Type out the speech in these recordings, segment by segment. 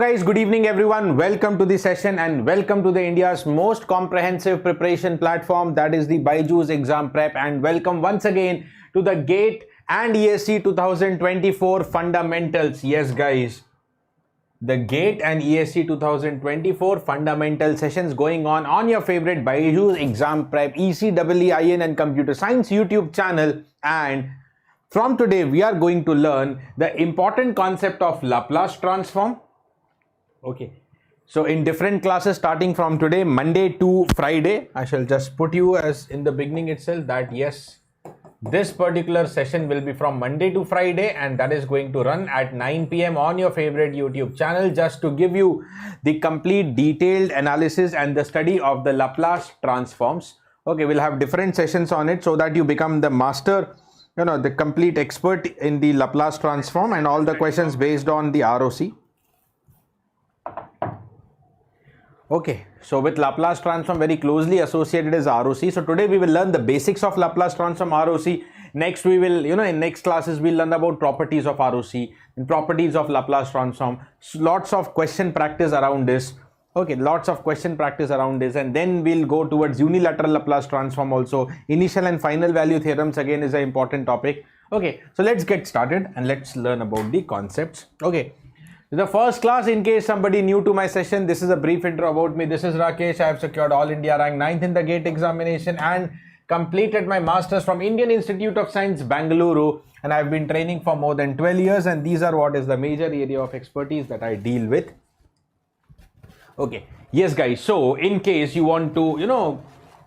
Guys, good evening everyone. Welcome to the session and welcome to the India's most comprehensive preparation platform, that is the BYJU'S exam prep, and welcome once again to the GATE and ESE 2024 fundamentals. Yes guys, the GATE and ESE 2024 fundamental sessions going on your favorite BYJU'S exam prep, ECEE, Eigen and computer science YouTube channel. And from today we are going to learn the important concept of Laplace transform. Okay, so in different classes starting from today, Monday to Friday, I shall just put you as in the beginning itself that yes, this particular session will be from Monday to Friday, and that is going to run at 9 PM on your favorite YouTube channel, just to give you the complete detailed analysis and the study of the Laplace transforms. Okay, we'll have different sessions on it so that you become the master, the complete expert in the Laplace transform and all the questions based on the ROC. Okay, so with Laplace transform very closely associated is ROC. So today we will learn the basics of Laplace transform ROC. Next we will, in next classes we'll learn about properties of ROC and properties of Laplace transform. Lots of question practice around this. Okay, lots of question practice around this, and then we'll go towards unilateral Laplace transform also. Initial and final value theorems again is an important topic. Okay, so let's get started and let's learn about the concepts. Okay. The first class, in case somebody new to my session, this is a brief intro about me. This is Rakesh. I have secured All India rank 9th in the GATE examination and completed my Masters from Indian Institute of Science, Bangalore. And I have been training for more than 12 years. And these are what is the major area of expertise that I deal with. Okay. Yes, guys. So in case you want to,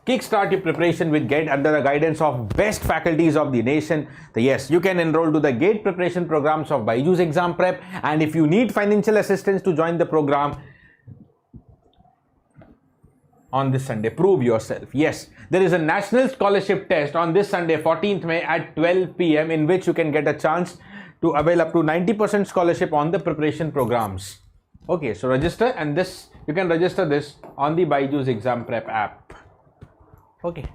kickstart your preparation with GATE under the guidance of best faculties of the nation, yes, you can enroll to the GATE preparation programs of BYJU'S exam prep. And if you need financial assistance to join the program on this Sunday, prove yourself. Yes, there is a national scholarship test on this Sunday, 14th May at 12 PM, in which you can get a chance to avail up to 90% scholarship on the preparation programs. Okay, so register, and this you can register this on the BYJU'S exam prep app. Okay.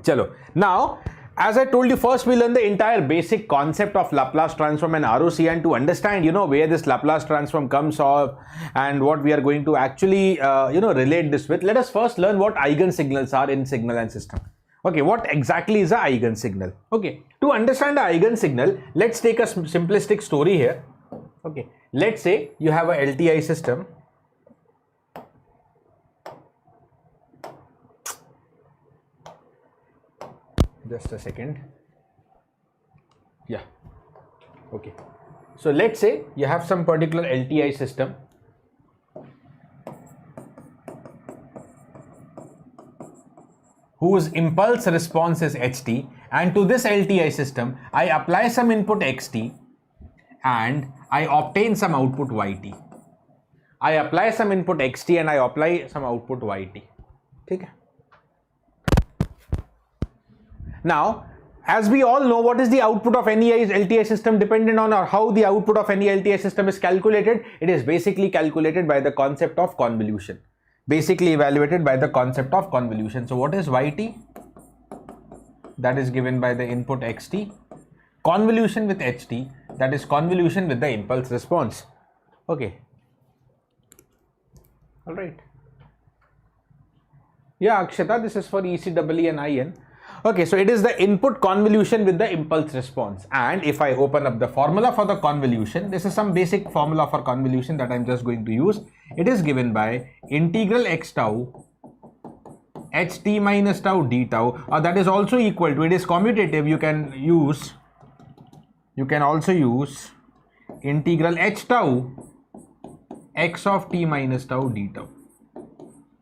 Chalo. Now, as I told you, first we learn the entire basic concept of Laplace transform and ROC, and to understand, where this Laplace transform comes off and what we are going to actually, relate this with. Let us first learn what Eigen signals are in signal and system. Okay, what exactly is a Eigen signal? Okay, to understand the Eigen signal, let's take a simplistic story here. Okay, let's say you have a LTI system. Just a second. Yeah. Okay. So let's say you have some particular LTI system. Whose impulse response is ht, and to this LTI system I apply some input xt and I obtain some output yt. I apply some input xt and I apply some output yt. Okay. Now, as we all know, what is the output of any LTI system dependent on, or how the output of any LTI system is calculated? It is basically calculated by the concept of convolution. Basically evaluated by the concept of convolution. So what is yt? That is given by the input xt. Convolution with ht, that is convolution with the impulse response. Okay. Alright. Yeah, Akshata, this is for ECEE and IN. Okay, so it is the input convolution with the impulse response. And if I open up the formula for the convolution, this is some basic formula for convolution that I'm just going to use. It is given by integral x tau ht minus tau d tau, or that is also equal to, it is commutative, you can also use integral h tau x of t minus tau d tau.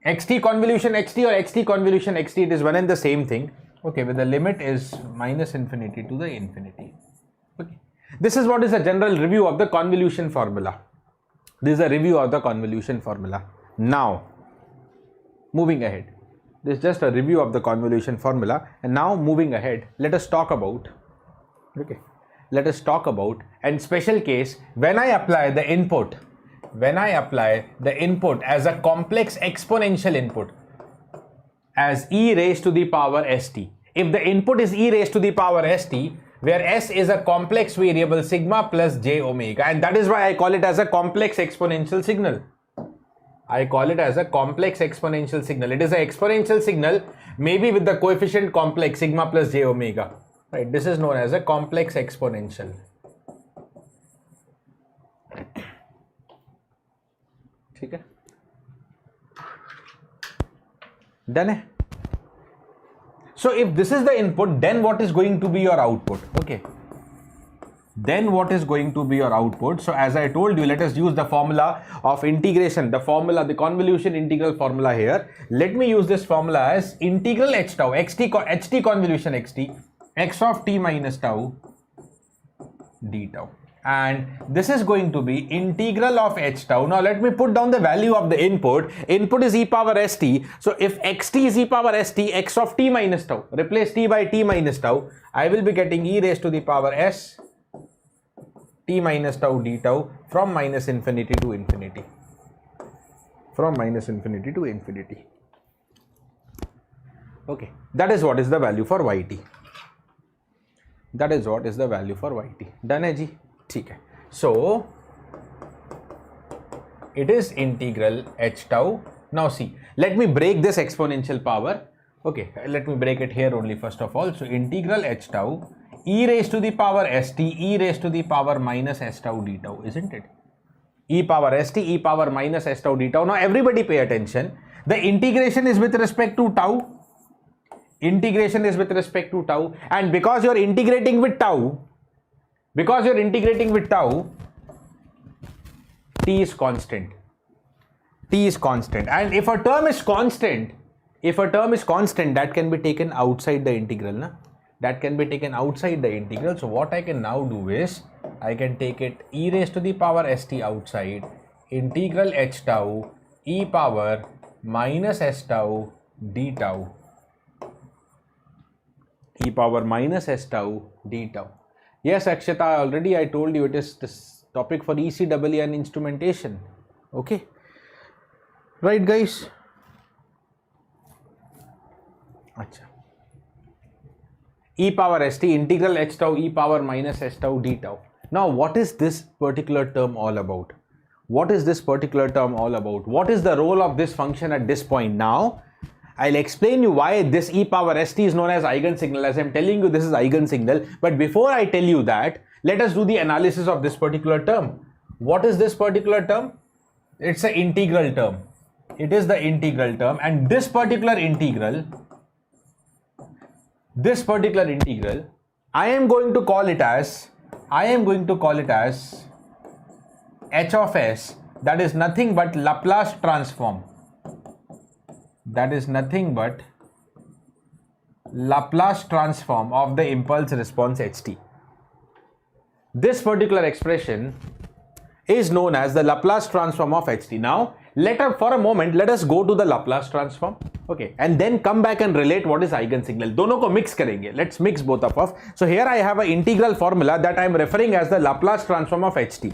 Xt convolution xt or xt convolution xt, it is one and the same thing. Okay, with the limit is minus infinity to the infinity. Okay, this is what is a general review of the convolution formula. This is a review of the convolution formula. Now, moving ahead, this is just a review of the convolution formula. And now moving ahead, let us talk about, and special case, when I apply the input as a complex exponential input, as e raised to the power st. If the input is e raised to the power st, where S is a complex variable sigma plus j omega, and that is why I call it as a complex exponential signal. I call it as a complex exponential signal. It is an exponential signal, maybe with the coefficient complex sigma plus j omega. Right? This is known as a complex exponential. Okay. Done hai? So if this is the input, then what is going to be your output? Okay. Then what is going to be your output? So as I told you, let us use the formula of integration, the convolution integral formula here. Let me use this formula as integral h tau, ht convolution xt, x of t minus tau d tau. And this is going to be integral of h tau. Now let me put down the value of the input. Input is e power st. So if xt is e power st, x of t minus tau, replace t by t minus tau, I will be getting e raised to the power s t minus tau d tau from minus infinity to infinity. From minus infinity to infinity. Okay, that is what is the value for yt. That is what is the value for yt. Done hai ji? Okay. So it is integral h tau. Now see, let me break this exponential power. Okay, let me break it here only first of all. So integral h tau e raised to the power st e raised to the power minus s tau d tau, isn't it? E power st e power minus s tau d tau. Now everybody pay attention. The integration is with respect to tau. Integration is with respect to tau, and because you are integrating with tau, t is constant. T is constant, and if a term is constant, that can be taken outside the integral, na? That can be taken outside the integral. So what I can now do is, I can take it e raised to the power st outside, integral h tau e power minus s tau d tau, e power minus s tau d tau. Yes, Akshita, already I told you it is this topic for ECEE and instrumentation. Okay. Right, guys? Achha. E power st integral h tau e power minus s tau d tau. Now, what is this particular term all about? What is this particular term all about? What is the role of this function at this point? Now, I'll explain you why this e power st is known as Eigen signal. As I'm telling you, this is Eigen signal. But before I tell you that, let us do the analysis of this particular term. What is this particular term? It's an integral term. It is the integral term, and this particular integral, I am going to call it as h of s. That is nothing but Laplace transform. That is nothing but Laplace transform of the impulse response ht. This particular expression is known as the Laplace transform of ht. Now, for a moment, let us go to the Laplace transform. Okay, and then come back and relate what is Eigen signal. Dono ko mix karenge. Let's mix both of us. So here I have an integral formula that I am referring as the Laplace transform of ht.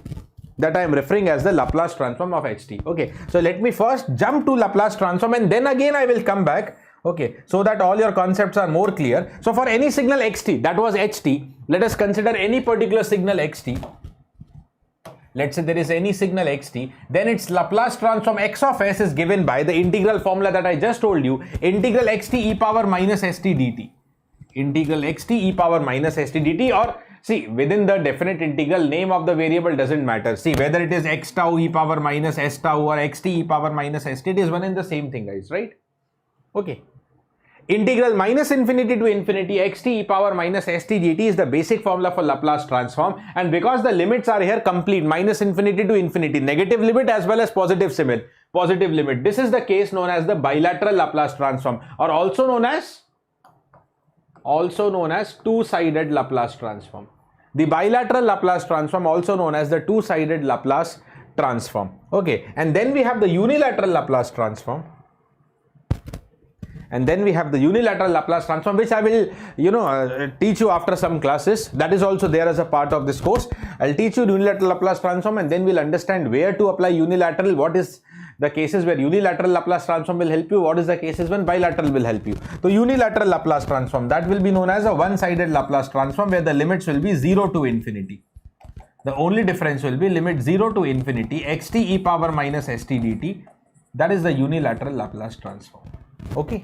Okay, so let me first jump to Laplace transform, and then again I will come back. Okay, so that all your concepts are more clear. So for any signal xt, that was ht, let us consider any particular signal xt. Let's say there is any signal xt, then its Laplace transform x of s is given by the integral formula that I just told you, integral xt e power minus st dt. Integral xt e power minus st dt, or see, within the definite integral, name of the variable doesn't matter. See, whether it is x tau e power minus s tau or xt e power minus st, it is one and the same thing, guys, right? Okay. Integral minus infinity to infinity xt e power minus st dt is the basic formula for Laplace transform, and because the limits are here complete, minus infinity to infinity, negative limit as well as positive limit, this is the case known as the bilateral Laplace transform, or also known as two-sided Laplace transform. The bilateral Laplace transform, also known as the two-sided Laplace transform. Okay, and then we have the unilateral Laplace transform. Which I will, teach you after some classes. That is also there as a part of this course. I'll teach you unilateral Laplace transform, and then we'll understand where to apply unilateral, what is the cases where unilateral Laplace transform will help you. What is the cases when bilateral will help you? So unilateral Laplace transform, that will be known as a one-sided Laplace transform, where the limits will be 0 to infinity. The only difference will be limit 0 to infinity xt e power minus st dt. That is the unilateral Laplace transform. Okay.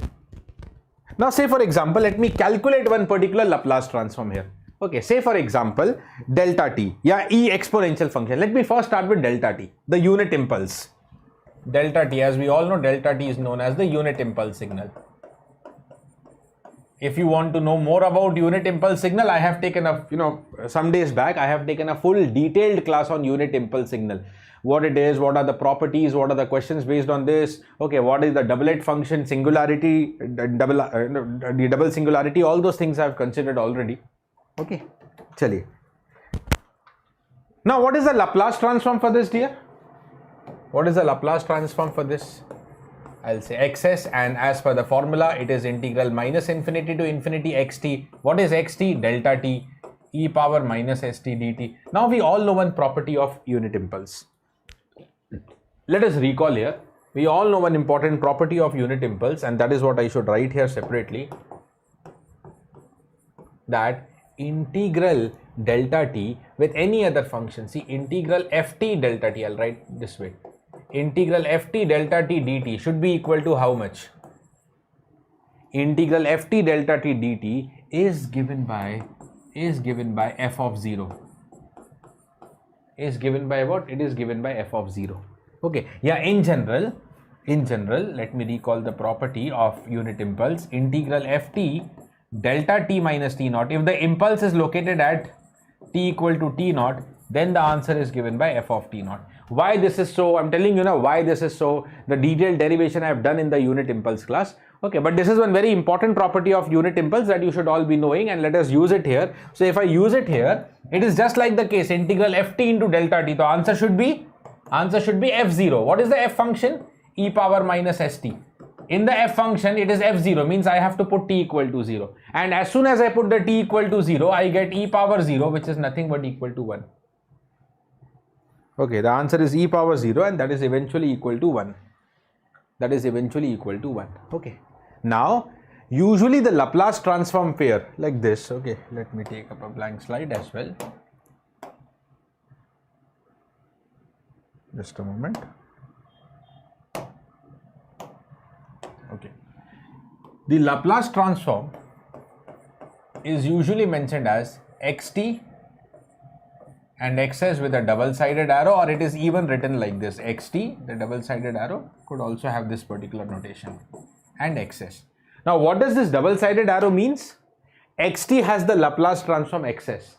Now say for example, let me calculate one particular Laplace transform here. Okay, say for example, delta t, yeah, e exponential function. Let me first start with delta t, the unit impulse. Delta t, as we all know, delta t is known as the unit impulse signal. If you want to know more about unit impulse signal, I have taken a, some days back, I have taken a full detailed class on unit impulse signal. What it is, what are the properties, what are the questions based on this, okay, what is the doublet function, singularity, the double singularity, all those things I have considered already. Okay, chaliye. Now what is the Laplace transform for this, dear? What is the Laplace transform for this? I'll say xs, and as per the formula, it is integral minus infinity to infinity xt. What is xt? Delta t e power minus st dt. Now we all know one property of unit impulse. Let us recall here. We all know one important property of unit impulse, and that is what I should write here separately. That integral delta t with any other function, see, integral ft delta t, I'll write this way, integral ft delta t dt should be equal to how much? Integral ft delta t dt is given by f of 0. Is given by what? It is given by f of 0. Okay, yeah, in general, let me recall the property of unit impulse. Integral ft delta t minus t naught, if the impulse is located at t equal to t naught, then the answer is given by f of t naught. Why this is so? I'm telling you now why this is so. The detailed derivation I have done in the unit impulse class. Okay, but this is one very important property of unit impulse that you should all be knowing, and let us use it here. So if I use it here, it is just like the case integral ft into delta t. The answer should be f0. What is the f function? E power minus st. In the f function, it is f0, means I have to put t equal to 0. And as soon as I put the t equal to 0, I get e power 0, which is nothing but equal to 1. Okay, the answer is e power 0, and that is eventually equal to 1. That is eventually equal to 1. Okay. Now, usually the Laplace transform pair like this. Okay, let me take up a blank slide as well. Just a moment. Okay. The Laplace transform is usually mentioned as xt and xs with a double-sided arrow, or it is even written like this, xt, the double-sided arrow could also have this particular notation, and xs. Now what does this double-sided arrow means? Xt has the Laplace transform xs.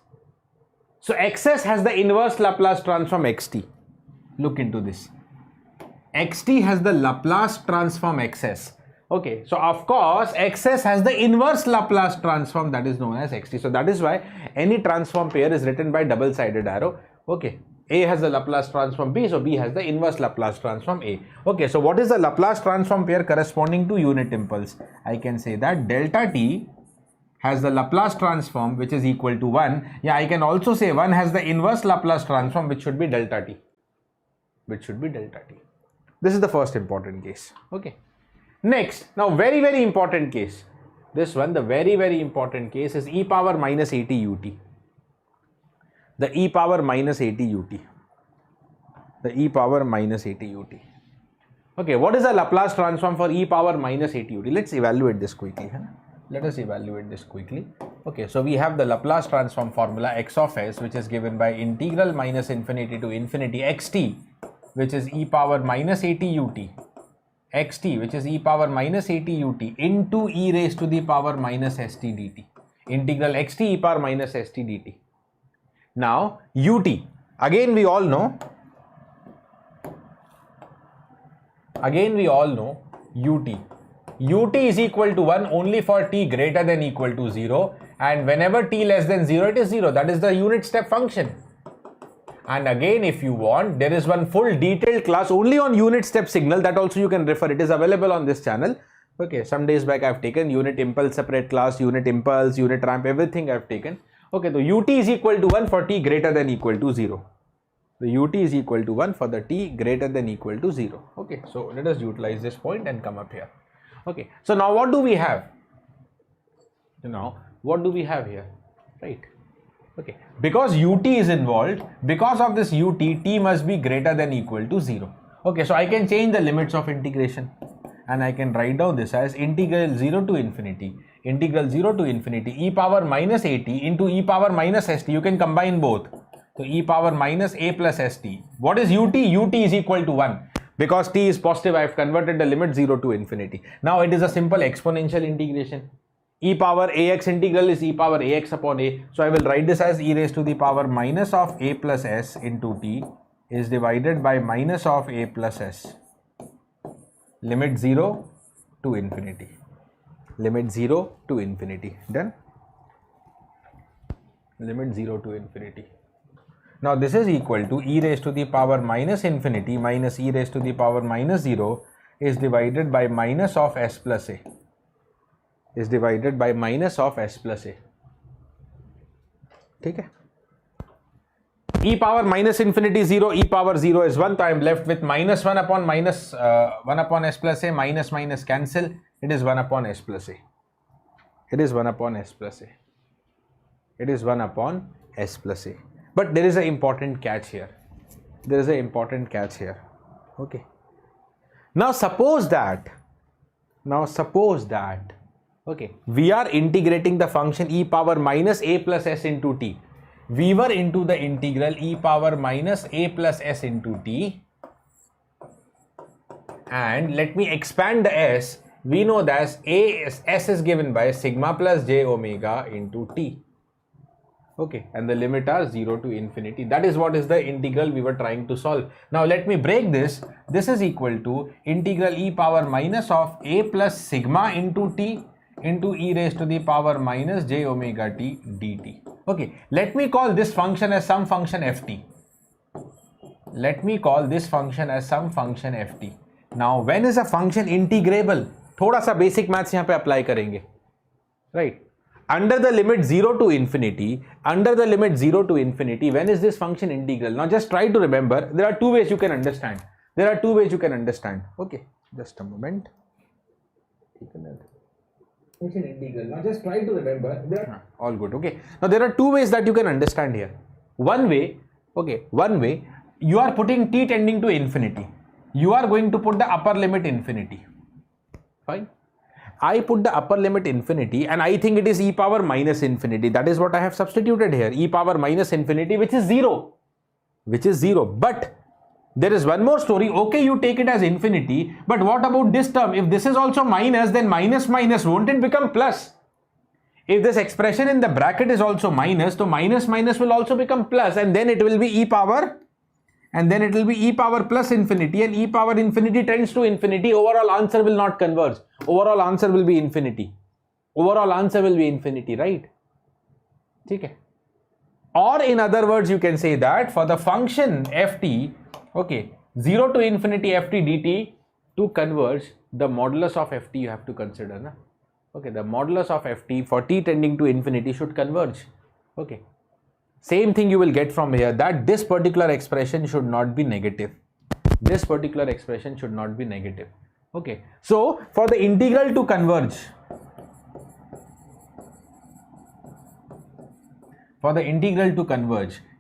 So xs has the inverse Laplace transform xt. Look into this. Xt has the Laplace transform xs. Okay, so of course xs has the inverse Laplace transform that is known as xt. So that is why any transform pair is written by double-sided arrow. Okay, A has the Laplace transform B, so B has the inverse Laplace transform A. Okay, so what is the Laplace transform pair corresponding to unit impulse? I can say that delta t has the Laplace transform which is equal to 1. Yeah, I can also say 1 has the inverse Laplace transform which should be delta t. This is the first important case. Okay. Next, now very important case. This one, the very important case is e power minus at ut. The e power minus at ut. The e power minus at ut. Okay, what is the Laplace transform for e power minus at ut? Let's evaluate this quickly. Let us evaluate this quickly. Okay, so we have the Laplace transform formula x of s, which is given by integral minus infinity to infinity xt, which is e power minus at ut. Xt, which is e power minus at ut into e raised to the power minus st dt. Integral xt e power minus st dt. Now ut, again we all know ut is equal to 1 only for t greater than equal to 0, and whenever t less than 0, it is 0. That is the unit step function. And again, if you want, there is one full detailed class only on unit step signal, that also you can refer. It is available on this channel. Okay, some days back I have taken unit impulse separate class, unit impulse, unit ramp, everything I have taken. Okay, so ut is equal to 1 for t greater than equal to 0. The ut is equal to 1 for the t greater than equal to 0. Okay. Okay, so let us utilize this point and come up here. Okay, so now what do we have? Now what do we have here, right? Okay, because ut is involved, because of this ut, t must be greater than equal to 0. Okay, so I can change the limits of integration and I can write down this as integral 0 to infinity e power minus at into e power minus st. You can combine both. So e power minus a plus st. What is ut? Ut is equal to 1. Because t is positive, I have converted the limit 0 to infinity. Now it is a simple exponential integration. E power ax integral is e power ax upon a. So I will write this as e raised to the power minus of a plus s into t is divided by minus of a plus s. Limit 0 to infinity. Limit 0 to infinity. Done? Limit 0 to infinity. Now this is equal to e raised to the power minus infinity minus e raised to the power minus 0 is divided by minus of s plus a. Is divided by minus of s plus a. ठीक है? E power minus infinity 0, e power 0 is 1. So I am left with minus 1 upon minus 1 upon s plus a, minus minus cancel. It is 1 upon s plus a. It is 1 upon s plus a. It is 1 upon s plus a. But there is an important catch here. There is an important catch here. Okay. Now suppose that. Okay, we are integrating the function e power minus a plus s into t. We were into the integral e power minus a plus s into t. And let me expand the s. We know that s is given by sigma plus j omega into t. Okay, and the limit are 0 to infinity. That is what is the integral we were trying to solve. Now let me break this. This is equal to integral e power minus of a plus sigma into t into e raised to the power minus j omega t dt. Okay, let me call this function as some function ft. Let me call this function as some function ft. Now when is a function integrable? थोड़ा सा basic maths यहाँ पे apply करेंगे, right? Under the limit 0 to infinity, when is this function integral? Now just try to remember, there are two ways you can understand. Okay, just a moment. Function integral. Now just try to remember. All good. Okay. Now there are two ways that you can understand here. One way, you are putting t tending to infinity. You are going to put the upper limit infinity. Fine. I put the upper limit infinity and I think it is e power minus infinity. That is what I have substituted here. E power minus infinity, which is 0. But there is one more story. Okay, you take it as infinity, but what about this term? If this is also minus, then minus minus, won't it become plus? If this expression in the bracket is also minus, so minus minus will also become plus, and then it will be e power, and then it will be e power plus infinity, and e power infinity tends to infinity. Overall answer will not converge. Overall answer will be infinity. Right? Okay. Or in other words, you can say that for the function ft, okay, 0 to infinity ft dt to converge, the modulus of ft you have to consider. Na? Okay, the modulus of ft for t tending to infinity should converge. Okay. Same thing you will get from here, that this particular expression should not be negative. Okay. So for the integral to converge,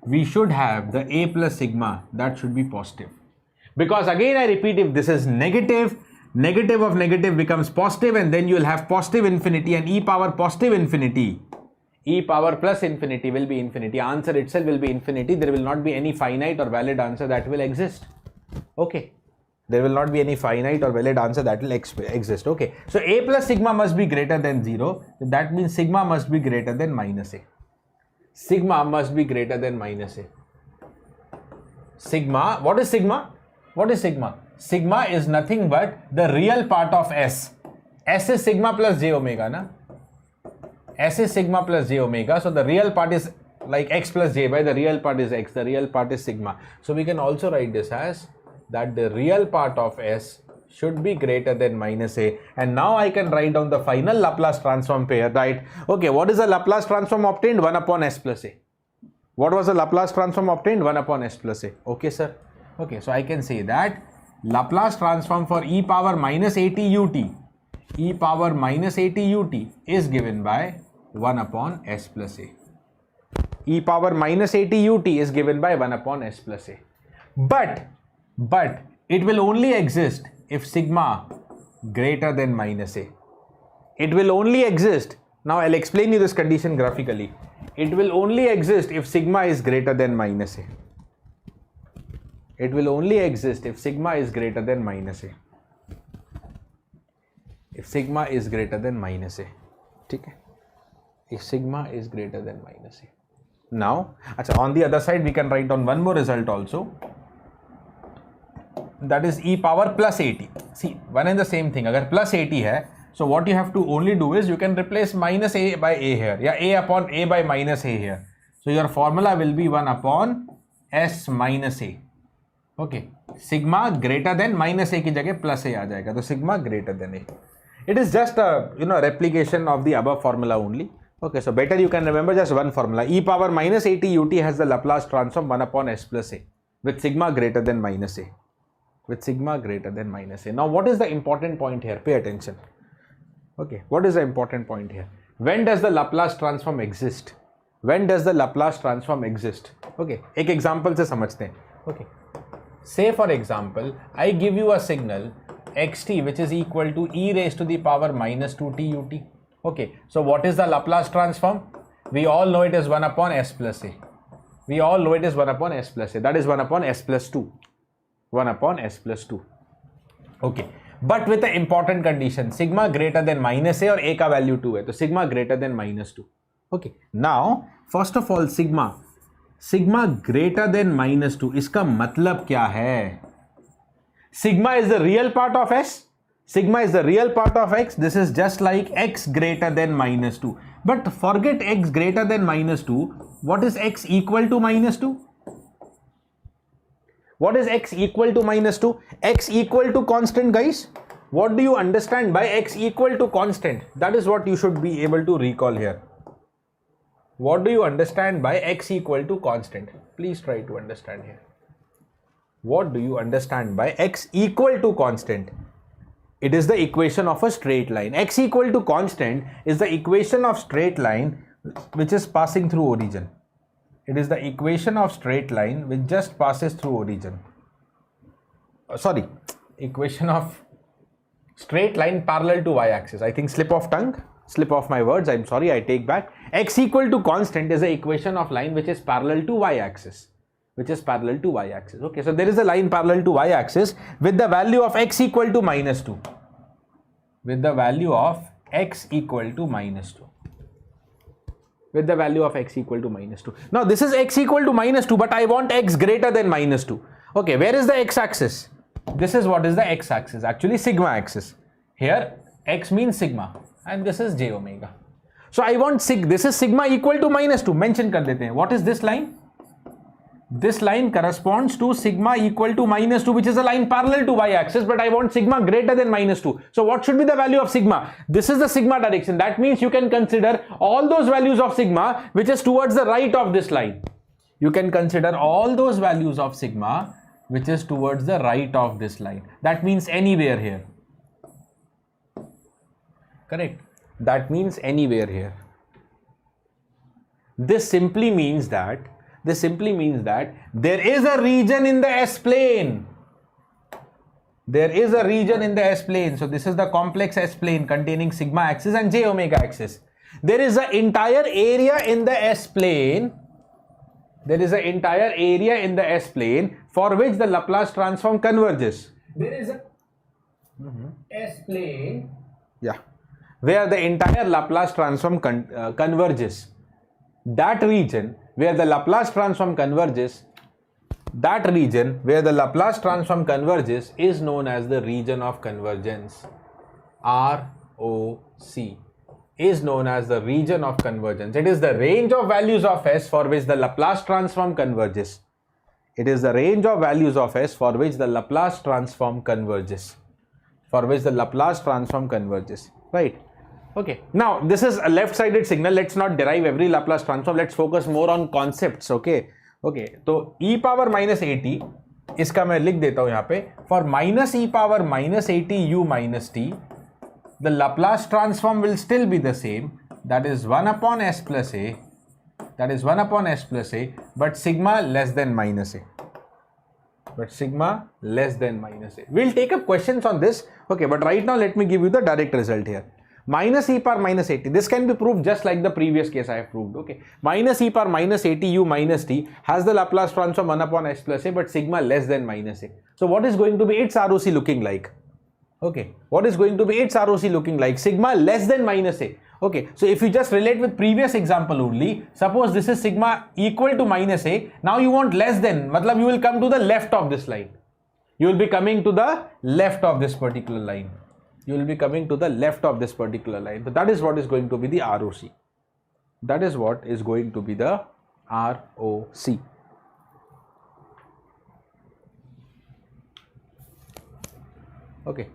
we should have the a plus sigma, that should be positive. Because again I repeat, if this is negative, negative of negative becomes positive, and then you will have positive infinity, and e power positive infinity, e power plus infinity will be infinity. Answer itself will be infinity. There will not be any finite or valid answer that will exist. Okay. There will not be any finite or valid answer that will exist. Okay. So a plus sigma must be greater than 0. That means sigma must be greater than minus a. Sigma, what is sigma? Sigma is nothing but the real part of s. S is sigma plus j omega, na? S is sigma plus j omega. So the real part is like x plus j by the real part is x. The real part is sigma. So we can also write this as that the real part of s should be greater than minus a. And now I can write down the final Laplace transform pair, right? Okay, what is the Laplace transform obtained? 1 upon s plus a. What was the Laplace transform obtained? 1 upon s plus a. Okay, sir. Okay, so I can say that Laplace transform for e power minus at ut, e power minus at ut is given by 1 upon s plus a. E power minus at ut is given by 1 upon s plus a. But it will only exist if sigma greater than minus a. It will only exist. Now I'll explain you this condition graphically. It will only exist if sigma is greater than minus a. It will only exist if sigma is greater than minus a. If sigma is greater than minus a. Okay? If sigma is greater than minus a. Now, on the other side, we can write down one more result also. That is e power plus at. See, one and the same thing. Agar plus at hai, so what you have to only do is you can replace minus a by a here. Yeah, a upon a by minus a here. So your formula will be 1 upon s minus a. Okay. Sigma greater than minus a ki jagah plus a aa jayega. So sigma greater than a. It is just a replication of the above formula only. Okay, so better you can remember just one formula. E power minus at ut has the Laplace transform 1 upon s plus a with sigma greater than minus a. With sigma greater than minus a. Now what is the important point here? Pay attention. Okay, what is the important point here? When does the Laplace transform exist? When does the Laplace transform exist? Okay, एक example से समझते हैं. Okay, say for example, I give you a signal xt which is equal to e raised to the power minus 2t ut. Okay, so what is the Laplace transform? We all know it is 1 upon s plus a. We all know it is 1 upon s plus a. That is 1 upon s plus 2. 1 upon s plus 2. Okay, but with the important condition, sigma greater than minus a और a का value 2 है, तो sigma greater than minus 2. Okay, now first of all sigma greater than minus 2, इसका मतलब क्या है? Sigma is the real part of s. Sigma is the real part of x. This is just like x greater than minus 2. But forget x greater than minus 2. What is x equal to minus 2? What is x equal to minus 2? X equal to constant, guys. What do you understand by x equal to constant? That is what you should be able to recall here. What do you understand by x equal to constant? Please try to understand here. What do you understand by x equal to constant? It is the equation of a straight line. X equal to constant is the equation of straight line which is passing through origin. It is the equation of straight line which just passes through origin. Equation of straight line parallel to y-axis. I think slip of tongue, slip of my words. I'm sorry, I take back. X equal to constant is the equation of line which is parallel to y-axis. Which is parallel to y-axis. Okay, so there is a line parallel to y-axis with the value of x equal to minus 2. With the value of x equal to minus 2. With the value of x equal to minus 2. Now this is x equal to minus 2, but I want x greater than minus 2. Okay, where is the x-axis? This is what is the x-axis, actually sigma axis. Here x means sigma and this is j omega. So I want this is sigma equal to minus 2. Mention kar dete hain. What is this line? This line corresponds to sigma equal to minus 2, which is a line parallel to y-axis, but I want sigma greater than minus 2. So what should be the value of sigma? This is the sigma direction. That means you can consider all those values of sigma which is towards the right of this line. You can consider all those values of sigma which is towards the right of this line. That means anywhere here. Correct? That means anywhere here. This simply means that there is a region in the S-plane. There is a region in the S-plane. So this is the complex S-plane containing sigma axis and j omega axis. There is an entire area in the S-plane. There is an entire area in the S-plane for which the Laplace transform converges. There is a S-plane. Yeah. Where the entire Laplace transform converges. That region where the Laplace transform converges, is known as the region of convergence. ROC is known as the region of convergence. It is the range of values of S for which the Laplace transform converges. It is the range of values of S for which the Laplace transform converges. Right? Okay, now this is a left-sided signal. Let's not derive every Laplace transform. Let's focus more on concepts. Okay, so e power minus at इसका मैं लिख देता हूं यहां पे, for minus E power minus 80 u minus t, the Laplace transform will still be the same, that is 1 upon s plus a, that is 1 upon s plus a, but sigma less than minus a. But sigma less than minus a. We'll take up questions on this. Okay, but right now let me give you the direct result here. Minus e power minus 80. This can be proved just like the previous case I have proved. Okay, minus e power minus 80 u minus t has the Laplace transform 1 upon s plus a, but sigma less than minus a. So what is going to be its ROC looking like? Okay, what is going to be its ROC looking like? Sigma less than minus a. Okay, so if you just relate with previous example only, suppose this is sigma equal to minus a, now you want less than, matlab you will come to the left of this line. You will be coming to the left of this particular line. You will be coming to the left of this particular line. So that is what is going to be the ROC. That is what is going to be the ROC. Okay,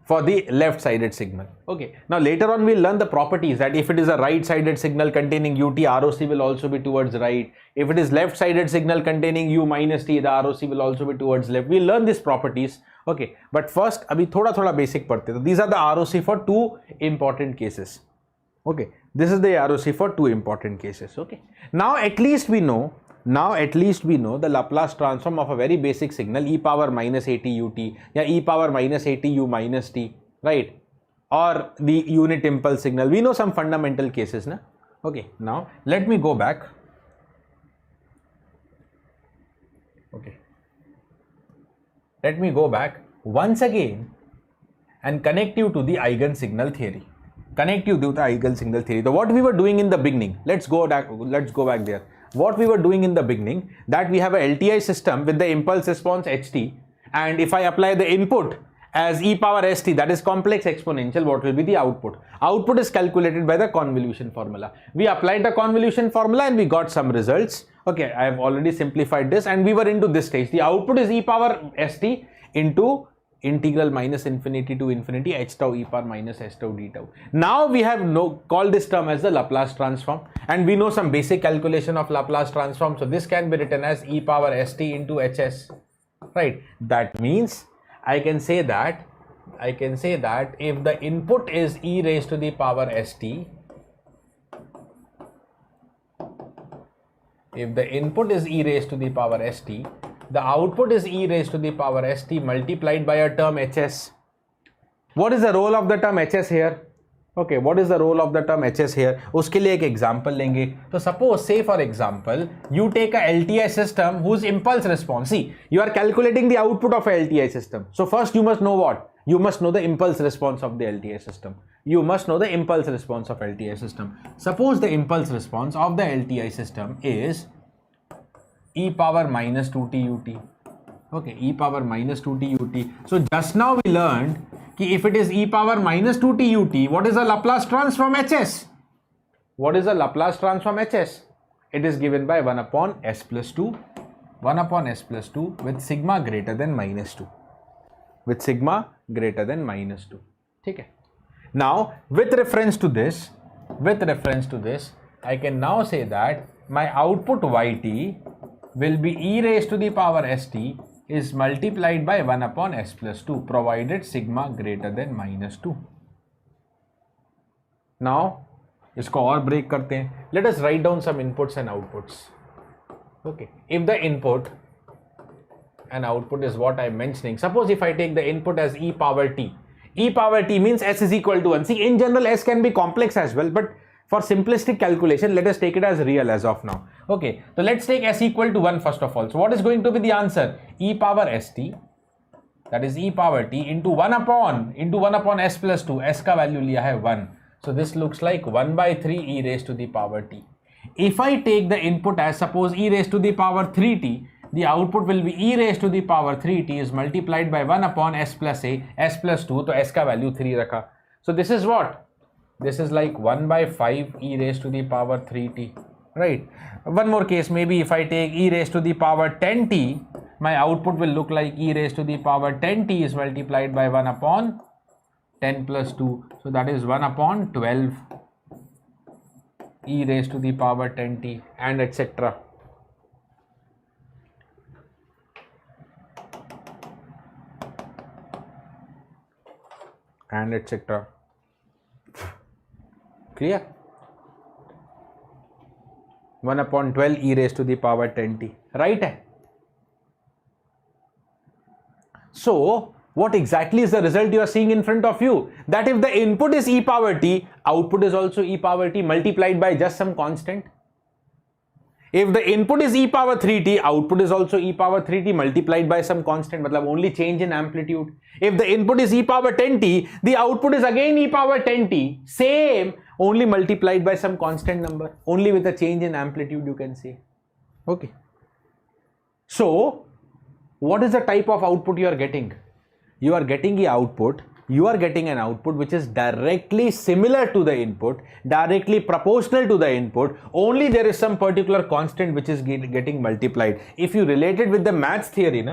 for the left-sided signal. Okay, now later on we'll learn the properties that if it is a right-sided signal containing ut, ROC will also be towards right. If it is left-sided signal containing u minus t, the ROC will also be towards left. We'll learn these properties. Okay, but first abhi thoda basic padhte. So these are the ROC for two important cases. Okay, this is the ROC for two important cases. Okay, now at least we know the Laplace transform of a very basic signal e power minus 80 ut या e power minus 80 u minus t, right, or the unit impulse signal. We know some fundamental cases, na? Okay, now let me go back. Okay, let me go back once again and connect you to the Eigen signal theory. So what we were doing in the beginning, let's go back there. What we were doing in the beginning, that we have a LTI system with the impulse response ht, and if I apply the input as e power st, that is complex exponential, what will be the output? Output is calculated by the convolution formula. We applied the convolution formula and we got some results. Okay, I have already simplified this and we were into this stage. The output is e power st into integral minus infinity to infinity h tau e power minus s tau d tau. Now we have called this term as the Laplace transform, and we know some basic calculation of Laplace transform. So this can be written as e power st into hs, right? That means I can say that if the input is e raised to the power st, if the input is e raised to the power st, the output is e raised to the power st multiplied by a term hs. What is the role of the term hs here? Okay, what is the role of the term hs here? Uske liye ek example lenge. So suppose, say for example, you take a LTI system whose impulse response, see, you are calculating the output of a LTI system. So first you must know what? You must know the impulse response of the LTI system. Suppose the impulse response of the LTI system is e power minus 2t ut. Okay, e power minus 2t ut. So just now we learned ki if it is e power minus 2t ut, what is the Laplace transform hs? What is the Laplace transform hs? It is given by 1 upon s plus 2 with sigma greater than minus 2. Okay. Now with reference to this, I can now say that my output yt will be e raised to the power st is multiplied by 1 upon s plus 2 provided sigma greater than minus 2. Now इसको और break करते हैं. Let us write down some inputs and outputs. Okay, if the input and output is what I am mentioning, suppose if I take the input as e power t means s is equal to 1. See, in general s can be complex as well, but for simplistic calculation, let us take it as real as of now. Okay, so let's take s equal to 1 first of all. So what is going to be the answer? E power st, that is e power t into 1 upon s plus 2. S का value लिया है 1. So this looks like 1 by 3 e raised to the power t. If I take the input as suppose e raised to the power 3t, the output will be e raised to the power 3t is multiplied by 1 upon s plus a, s plus 2. So s का value 3 रखा. So this is what? This is like 1 by 5 e raised to the power 3t, right? One more case, maybe if I take e raised to the power 10t, my output will look like e raised to the power 10t is multiplied by 1 upon 10 plus 2. So that is 1 upon 12 e raised to the power 10t and etc. and etc. Clear? 1 upon 12 e raised to the power 10t, right? So what exactly is the result you are seeing in front of you? That if the input is e power t, output is also e power t multiplied by just some constant. If the input is e power 3t, output is also e power 3t multiplied by some constant, matlab only change in amplitude. If the input is e power 10t, the output is again e power 10t, same, only multiplied by some constant number, only with a change in amplitude, you can say. Okay. So what is the type of output you are getting? You are getting the output, you are getting an output which is directly similar to the input, directly proportional to the input, only there is some particular constant which is getting multiplied. If you relate it with the maths theory,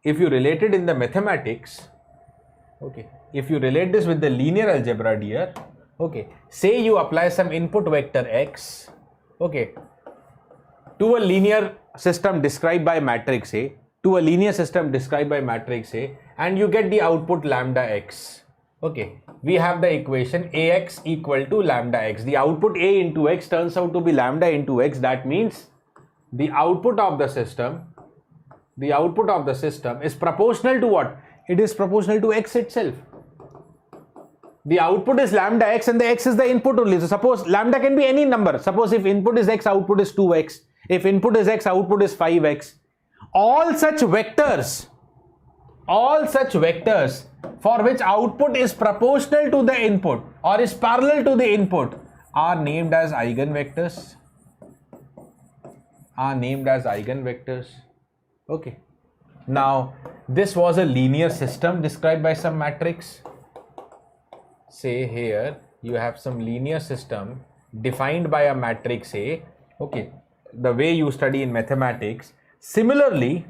if you relate it in the mathematics, okay, if you relate this with the linear algebra, dear, okay, say you apply some input vector x, okay, to a linear system described by matrix A, and you get the output lambda x. Okay, we have the equation ax equal to lambda x. The output a into x turns out to be lambda into x. That means the output of the system is proportional to what? It is proportional to x itself. The output is lambda x and the x is the input only. So suppose lambda can be any number. Suppose if input is x, output is 2x. If input is x, output is 5x. All such vectors for which output is proportional to the input or is parallel to the input are named as eigenvectors. Okay. Now, this was a linear system described by some matrix. Say here you have some linear system defined by a matrix A. Okay, the way you study in mathematics. Similarly,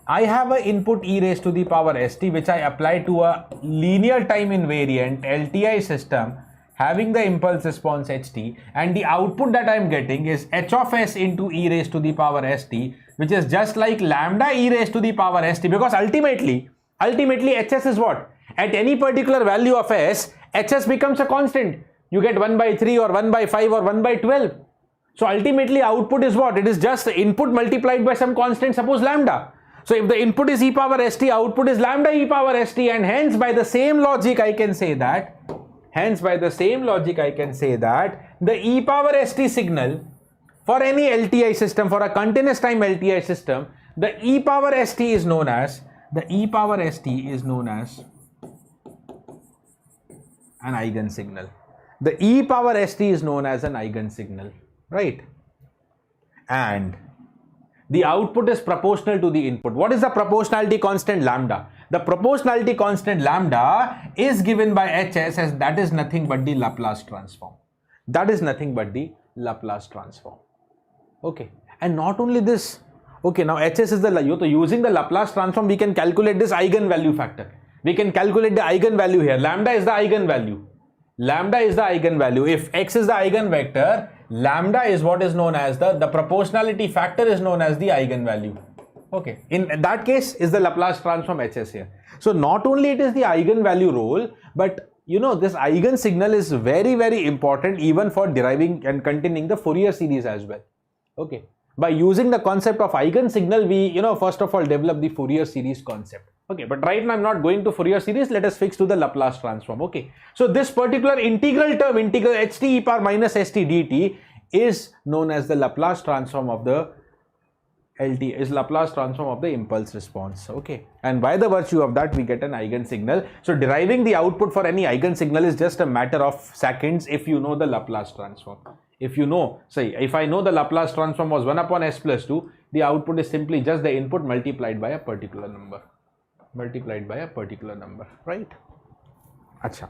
I have an input e raised to the power st which I apply to a linear time invariant LTI system having the impulse response ht, and the output that I am getting is h of s into e raised to the power st, which is just like lambda e raised to the power st, because ultimately hs is what? At any particular value of s, hs becomes a constant. You get 1 by 3 or 1 by 5 or 1 by 12. So ultimately output is what? It is just the input multiplied by some constant, suppose lambda. So if the input is e power st, output is lambda e power st, and hence by the same logic I can say that the e power st signal for any LTI system, for a continuous time LTI system, the e power st is known as an eigensignal. The e power st is known as an eigensignal, right? And the output is proportional to the input. What is the proportionality constant? Lambda. The proportionality constant lambda is given by hs as that is nothing but the Laplace transform. Okay. And not only this. Okay, now hs is using the Laplace transform, we can calculate this eigenvalue factor. We can calculate the eigenvalue here. Lambda is the eigenvalue. If x is the eigenvector, lambda is what is known as the proportionality factor is known as the eigenvalue. Okay, in that case is the Laplace transform hs here. So not only it is the eigenvalue role, but this eigensignal is very, very important even for deriving and continuing the Fourier series as well. Okay, by using the concept of eigensignal, we first of all develop the Fourier series concept. Okay, but right now I'm not going to Fourier series. Let us fix to the Laplace transform. Okay, so this particular integral term, integral ht e power minus st dt, is known as the Laplace transform of the Laplace transform of the impulse response. Okay, and by the virtue of that we get an eigensignal. So deriving the output for any eigensignal is just a matter of seconds if you know the Laplace transform. If you know, say if I know the Laplace transform was 1 upon s plus 2, the output is simply just the input multiplied by a particular number. Right? Acha.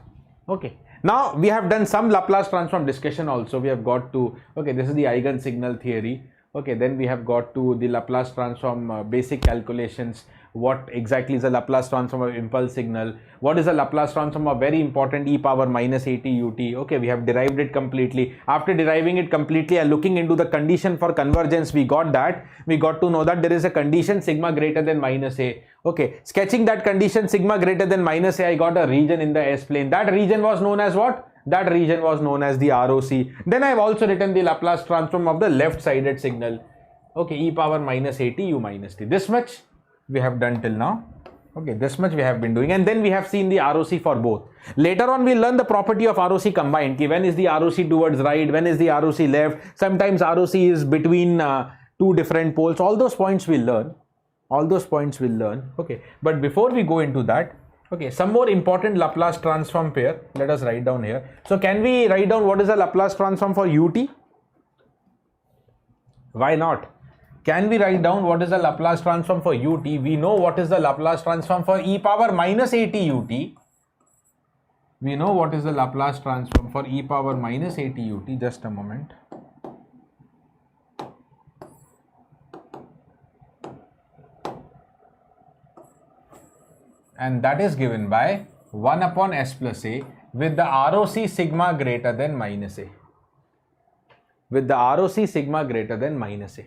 Okay. Now we have done some Laplace transform discussion also. We have got to, okay, this is the eigensignal theory. Okay, then we have got to the Laplace transform basic calculations. What exactly is the Laplace transform of impulse signal? What is the Laplace transform of very important e power minus at ut? Okay, we have derived it completely. After deriving it completely and looking into the condition for convergence, we got to know that there is a condition sigma greater than minus a. Okay, sketching that condition sigma greater than minus a, I got a region in the S plane. That region was known as what? That region was known as the ROC. Then I have also written the Laplace transform of the left-sided signal. Okay, e power minus at u minus t. This much we have done till now. Okay, this much we have been doing, and then we have seen the ROC for both. Later on, we learn the property of ROC combined. When is the ROC towards right? When is the ROC left? Sometimes ROC is between two different poles. All those points we'll learn. Okay, but before we go into that, okay, some more important Laplace transform pair. Let us write down here. So can we write down what is the Laplace transform for ut? Why not? Can we write down what is the Laplace transform for ut? We know what is the Laplace transform for e power minus at ut. We know what is the Laplace transform for e power minus at ut. Just a moment. And that is given by 1 upon s plus a with the ROC sigma greater than minus a. With the ROC sigma greater than minus a.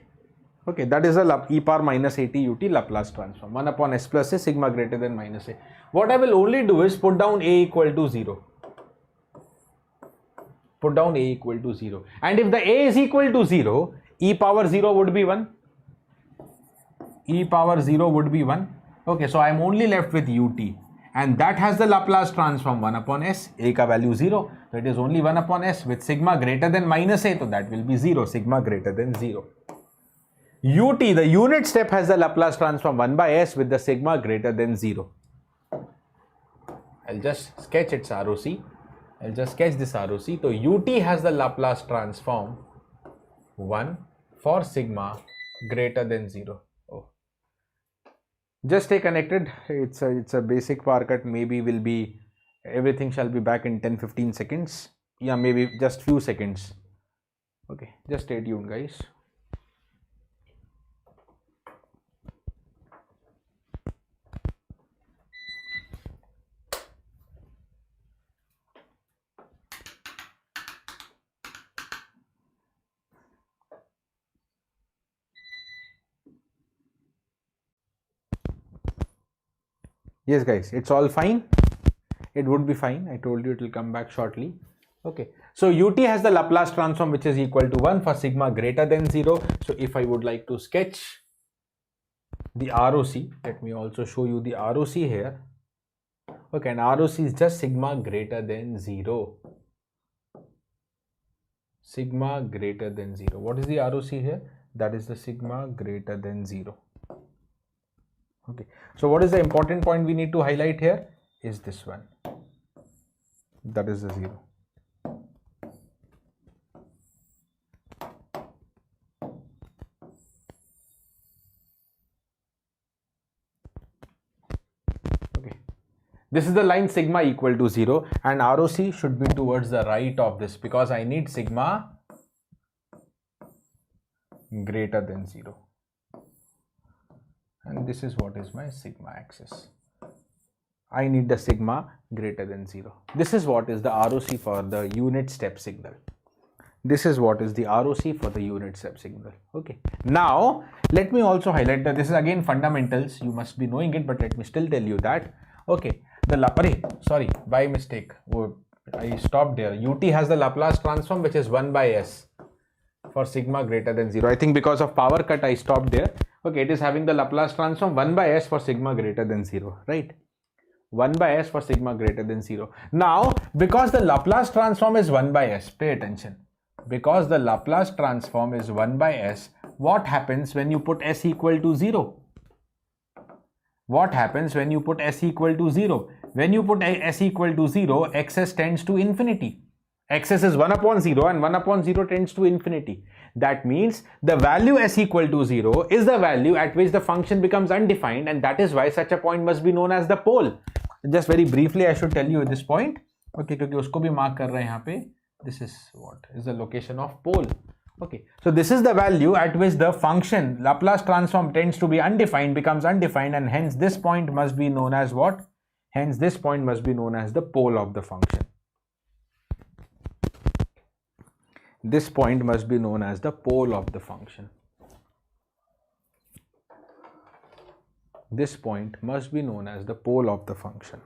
Okay, that is a e power minus at ut Laplace transform. 1 upon s plus a sigma greater than minus a. What I will only do is put down a equal to 0. Put down a equal to 0. And if the a is equal to 0, e power 0 would be 1. E power 0 would be 1. Okay, so I am only left with ut, and that has the Laplace transform 1 upon s, a ka value 0, so it is only 1 upon s with sigma greater than minus a, so that will be 0, sigma greater than 0. Ut, the unit step, has the Laplace transform 1 by s with the sigma greater than 0. I'll just sketch its ROC. I'll just sketch this ROC. So ut has the Laplace transform 1 for sigma greater than 0. Just stay connected. It's a basic power cut. Maybe will be everything shall be back in 10-15 seconds. Yeah, maybe just few seconds. Okay, just stay tuned, guys. Yes, guys, it's all fine. It would be fine. I told you it will come back shortly. Okay, so ut has the Laplace transform which is equal to 1 for sigma greater than 0. So if I would like to sketch the ROC, let me also show you the ROC here. Okay, and ROC is just sigma greater than 0. Sigma greater than 0. What is the ROC here? That is the sigma greater than 0. Okay, so what is the important point we need to highlight here is this one. That is the 0. Okay, this is the line sigma equal to 0, and ROC should be towards the right of this because I need sigma greater than 0. And this is what is my sigma axis. I need the sigma greater than 0. This is what is the ROC for the unit step signal. This is what is the ROC for the unit step signal. Okay. Now, let me also highlight that this is again fundamentals. You must be knowing it, but let me still tell you that. Okay. Sorry, by mistake. I stopped there. Ut has the Laplace transform which is 1 by s for sigma greater than 0. I think because of power cut, I stopped there. Okay, it is having the Laplace transform 1 by s for sigma greater than 0, right? 1 by s for sigma greater than 0. Now, because the Laplace transform is 1 by s, pay attention. Because the Laplace transform is 1 by s, what happens when you put s equal to 0? What happens when you put s equal to 0? When you put s equal to 0, xs tends to infinity. Xs is 1 upon 0 and 1 upon 0 tends to infinity. That means the value s equal to 0 is the value at which the function becomes undefined, and that is why such a point must be known as the pole. Just very briefly I should tell you at this point. Okay, क्योंकि उसको भी mark कर रहे हैं यहाँ पे. This is what is the location of pole. Okay, so this is the value at which the function Laplace transform tends to be undefined, becomes undefined, and hence this point must be known as what? Hence this point must be known as the pole of the function. This point must be known as the pole of the function. This point must be known as the pole of the function.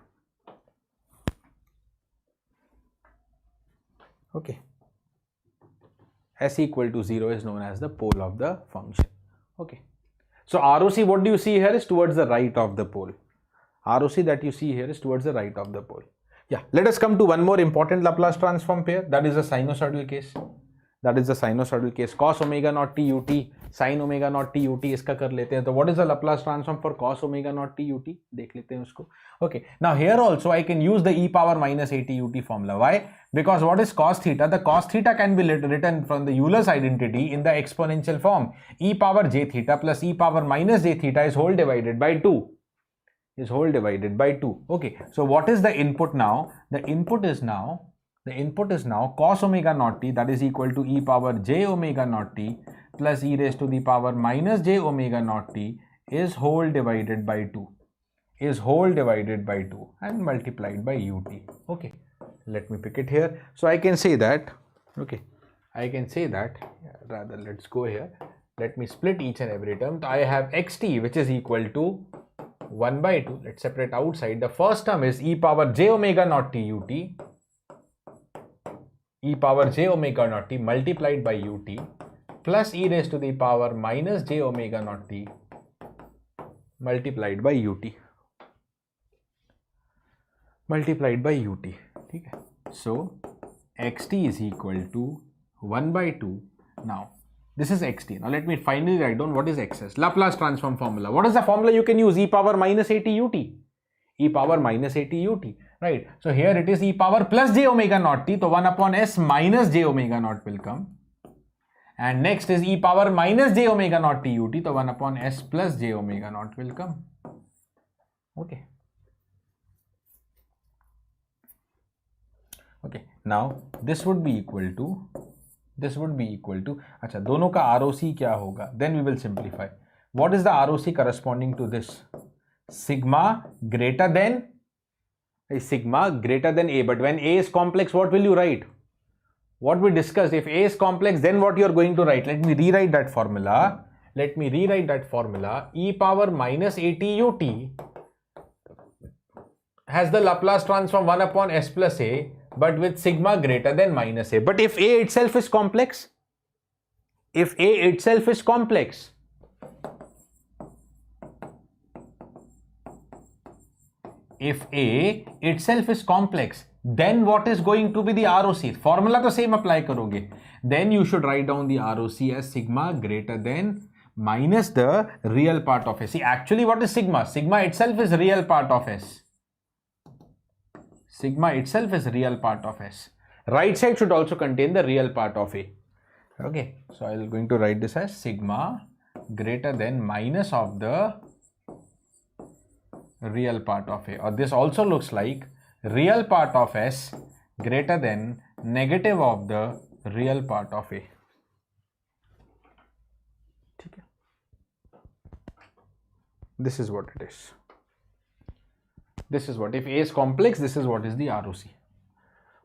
Okay. S equal to 0 is known as the pole of the function. Okay. So ROC, what do you see here is towards the right of the pole. ROC that you see here is towards the right of the pole. Yeah. Let us come to one more important Laplace transform pair. That is the sinusoidal case. That is the sinusoidal case. Cos omega naught t ut, sin omega naught t ut. इसका कर लेते हैं. तो what is the Laplace transform for cos omega naught t ut? देख लेते हैं उसको. Okay. Now here also I can use the e power minus a t ut formula. Why? Because what is cos theta? The cos theta can be written from the Euler's identity in the exponential form. E power j theta plus e power minus j theta is whole divided by 2. Is whole divided by 2. Okay. So what is the input now? The input is now cos omega naught t, that is equal to e power j omega naught t plus e raised to the power minus j omega naught t is whole divided by 2. Is whole divided by 2 and multiplied by ut. Okay. Let me pick it here. So I can say that, okay, I can say that, rather let's go here. Let me split each and every term. So I have xt which is equal to 1 by 2. Let's separate outside. The first term is e power j omega naught t ut, e power j omega naught t multiplied by ut plus e raised to the power minus j omega naught t multiplied by ut. Multiplied by ut. Okay. So xt is equal to 1 by 2. Now this is xt. Now let me finally write down what is xs. Laplace transform formula. What is the formula you can use? E power minus at ut. E power minus at ut. Right. So here it is e power plus j omega naught t. So 1 upon s minus j omega naught will come. And next is e power minus j omega naught t ut. So 1 upon s plus j omega naught will come. Okay. Okay, now this would be equal to, अच्छा दोनों का ROC क्या होगा? Then we will simplify. What is the ROC corresponding to this? Sigma greater than A, but when A is complex, what will you write? What we discussed, if A is complex, then what you are going to write? Let me rewrite that formula. E power minus AT ut has the Laplace transform 1 upon s plus A, but with sigma greater than minus A. But if A itself is complex, if A itself is complex, then what is going to be the ROC? Formula to same apply karoge. Then you should write down the ROC as sigma greater than minus the real part of S. See, actually what is sigma? Sigma itself is real part of S. Sigma itself is real part of S. Right side should also contain the real part of A. Okay, so I am going to write this as sigma greater than minus of the real part of A. Or this also looks like real part of S greater than negative of the real part of A. This is what it is. This is what, if A is complex, this is what is the ROC.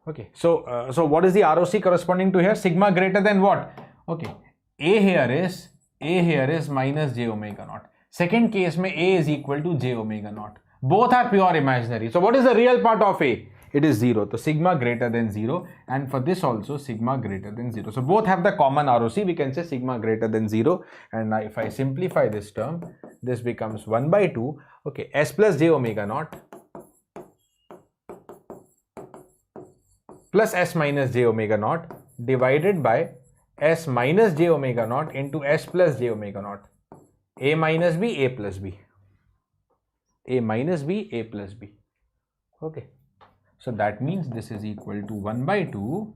Okay, so what is the ROC corresponding to here? Sigma greater than what? Okay, A here is minus j omega naught. Second case mein A is equal to j omega naught. Both are pure imaginary. So what is the real part of A? It is 0. So sigma greater than 0, and for this also sigma greater than 0. So both have the common ROC. We can say sigma greater than 0. And now if I simplify this term, this becomes 1 by 2. Okay, s plus j omega naught plus s minus j omega naught divided by s minus j omega naught into s plus j omega naught. A minus b, a plus b. A minus b, a plus b. Okay. So that means this is equal to 1 by 2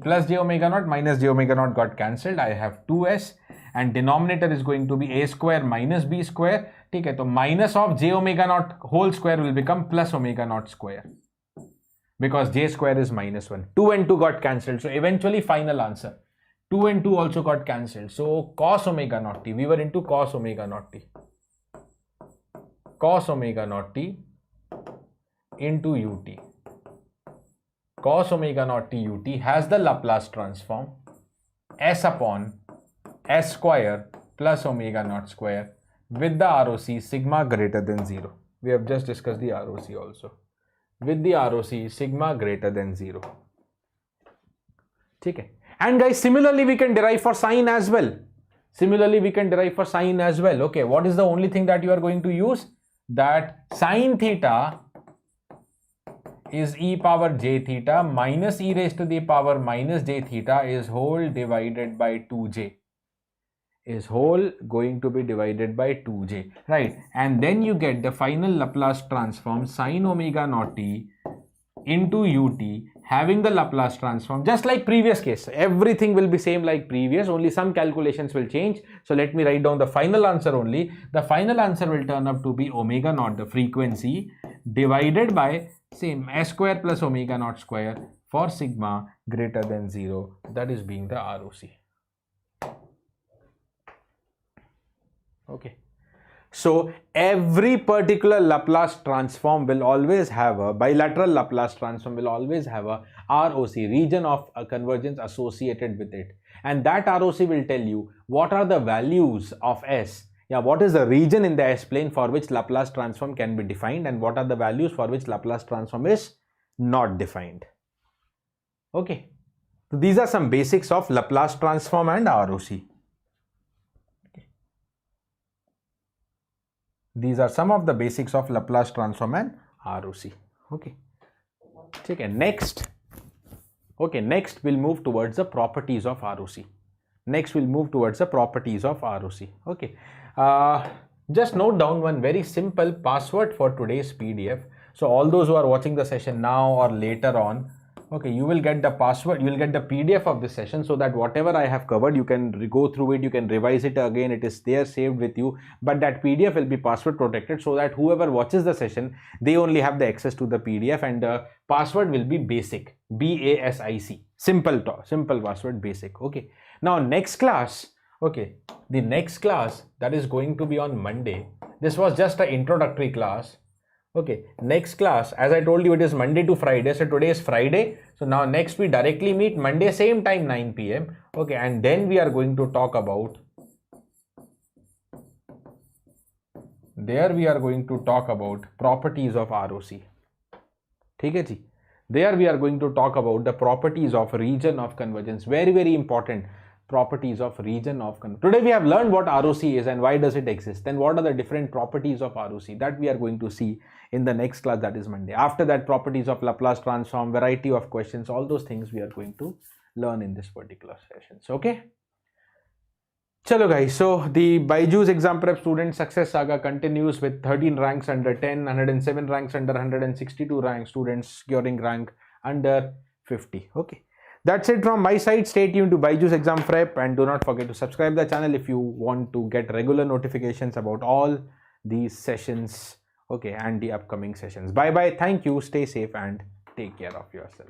plus j omega naught minus j omega naught got cancelled. I have 2s and denominator is going to be a square minus b square. Okay, so minus of j omega naught whole square will become plus omega naught square. because j square is minus 1. 2 and 2 got cancelled. So eventually final answer. 2 and 2 also got cancelled. So cos omega naught t. We were into cos omega naught t. Cos omega naught t into ut. Cos omega naught t ut has the Laplace transform s upon s square plus omega naught square with the ROC sigma greater than 0. We have just discussed the ROC also. With the ROC sigma greater than 0. Okay. And guys, similarly we can derive for sine as well. Similarly we can derive for sine as well. Okay, what is the only thing that you are going to use? That sine theta is e power j theta minus e raised to the power minus j theta is whole divided by 2j. Is whole going to be divided by 2j, right? And then you get the final Laplace transform sine omega naught t into ut having the Laplace transform just like previous case. Everything will be same like previous, only some calculations will change. So let me write down the final answer only. The final answer will turn up to be omega naught, the frequency, divided by same s square plus omega naught square for sigma greater than 0, that is being the ROC. Okay, so every particular Laplace transform will always have a bilateral Laplace transform will always have a ROC, region of convergence, associated with it, and that ROC will tell you what are the values of S. Yeah, what is the region in the S plane for which Laplace transform can be defined, and what are the values for which Laplace transform is not defined. Okay, so these are some basics of Laplace transform and ROC. These are some of the basics of Laplace transform and ROC. Okay. Okay. Next we'll move towards the properties of ROC. Okay. Just note down one very simple password for today's PDF. So all those who are watching the session now or later on, okay, you will get the password, you will get the PDF of this session, so that whatever I have covered, you can go through it, you can revise it again, it is there saved with you, but that PDF will be password protected, so that whoever watches the session, they only have the access to the PDF, and the password will be basic, BASIC, simple password, basic. Okay, now next class, okay, the next class that is going to be on Monday. This was just an introductory class. Okay, next class, as I told you, it is Monday to Friday. So today is Friday. So now next we directly meet Monday, same time, 9 p.m. Okay, and then we are going to talk about, there we are going to talk about properties of ROC. ठीक है जी? There we are going to talk about the properties of region of convergence. Very, very important. Properties of region of convergence. Today we have learned what ROC is and why does it exist. Then what are the different properties of ROC, that we are going to see in the next class, that is Monday. After that, properties of Laplace transform, variety of questions, all those things we are going to learn in this particular session. So, okay. Chalo guys, so the BYJU'S exam prep student success saga continues with 13 ranks under 10, 107 ranks under 162 ranks, students securing rank under 50. Okay. That's it from my side. Stay tuned to BYJU'S exam prep and do not forget to subscribe the channel if you want to get regular notifications about all these sessions, okay, and the upcoming sessions. Bye bye. Thank you. Stay safe and take care of yourself.